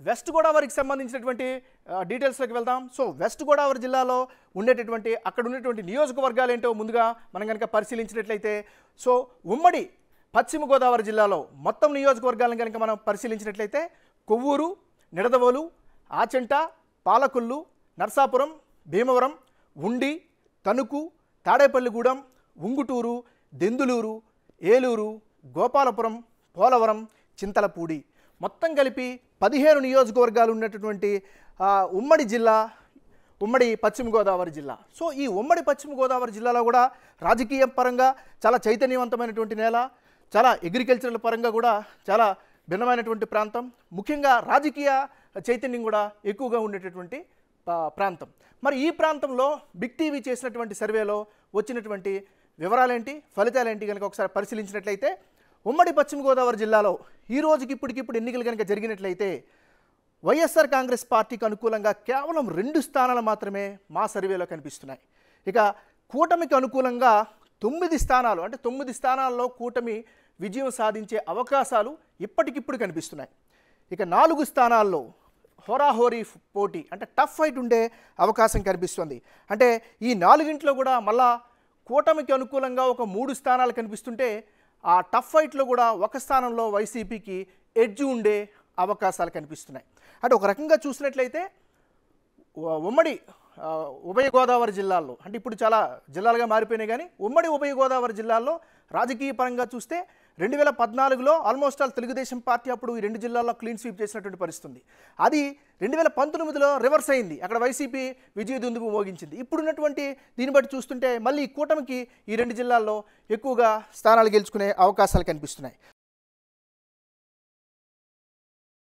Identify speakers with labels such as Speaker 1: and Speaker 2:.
Speaker 1: West గోదావరికి సంబంధించినటువంటి డీటెయిల్స్లోకి వెళ్దాం. సో వెస్ట్ గోదావరి జిల్లాలో ఉండేటటువంటి అక్కడ ఉన్నటువంటి నియోజకవర్గాలు ఏంటో ముందుగా మనం కనుక పరిశీలించినట్లయితే, సో ఉమ్మడి పశ్చిమ గోదావరి జిల్లాలో మొత్తం నియోజకవర్గాలను కనుక మనం పరిశీలించినట్లయితే కొవ్వూరు, నిడదవోలు, ఆచంట, పాలకొల్లు, నర్సాపురం, భీమవరం, ఉండి, తణుకు, తాడేపల్లిగూడెం, ఉంగుటూరు, దెందులూరు, ఏలూరు, గోపాలపురం, పోలవరం, చింతలపూడి మొత్తం కలిపి 15 నియోజకవర్గాలు ఉన్నటువంటి ఉమ్మడి జిల్లా ఉమ్మడి పశ్చిమ గోదావరి జిల్లా. సో ఈ ఉమ్మడి పశ్చిమ గోదావరి జిల్లాలో కూడా రాజకీయ పరంగా చాలా చైతన్యవంతమైనటువంటి నేల, చాలా అగ్రికల్చరల్ పరంగా కూడా చాలా భిన్నమైనటువంటి ప్రాంతం, ముఖ్యంగా రాజకీయ చైతన్యం కూడా ఎక్కువగా ఉండేటటువంటి ప్రాంతం. మరి ఈ ప్రాంతంలో బిగ్ టీవీ చేసినటువంటి సర్వేలో వచ్చినటువంటి వివరాలేంటి, ఫలితాలేంటి కనుక ఒకసారి పరిశీలించినట్లయితే, ఉమ్మడి పశ్చిమ గోదావరి జిల్లాలో ఈ రోజుకి ఇప్పటికిప్పుడు ఎన్నికలు కనుక జరిగినట్లయితే వైఎస్ఆర్ కాంగ్రెస్ పార్టీకి అనుకూలంగా కేవలం 2 స్థానాలు మాత్రమే మా సర్వేలో కనిపిస్తున్నాయి. ఇక కూటమికి అనుకూలంగా 9 స్థానాలు, అంటే 9 స్థానాల్లో కూటమి విజయం సాధించే అవకాశాలు ఇప్పటికిప్పుడు కనిపిస్తున్నాయి. ఇక 4 స్థానాల్లో హోరాహోరీ పోటీ, అంటే టఫ్ ఫైట్ ఉండే అవకాశం కనిపిస్తుంది. అంటే ఈ 4గింట్లో కూడా మళ్ళా కూటమికి అనుకూలంగా ఒక 3 స్థానాలు కనిపిస్తుంటే, ఆ టఫ్ ఫైట్లో కూడా ఒక స్థానంలో వైసీపీకి ఎడ్జ్ ఉండే అవకాశాలు కనిపిస్తున్నాయి. అంటే ఒక రకంగా చూసినట్లయితే ఉమ్మడి ఉభయ గోదావరి జిల్లాల్లో, అంటే ఇప్పుడు చాలా జిల్లాలుగా మారిపోయినాయి, కానీ ఉమ్మడి ఉభయ గోదావరి జిల్లాల్లో రాజకీయ పరంగా చూస్తే 2014లో ఆల్మోస్ట్ ఆల్ తెలుగుదేశం పార్టీ అప్పుడు ఈ 2 జిల్లాల్లో క్లీన్ స్వీప్ చేసినటువంటి పరిస్థితి. అది 2019లో రివర్స్ అయింది, అక్కడ వైసీపీ విజయదుందుబు మోగించింది. ఇప్పుడున్నటువంటి దీన్ని బట్టి చూస్తుంటే మళ్ళీ కూటమికి ఈ 2 జిల్లాల్లో ఎక్కువగా స్థానాలు గెలుచుకునే అవకాశాలు కనిపిస్తున్నాయి.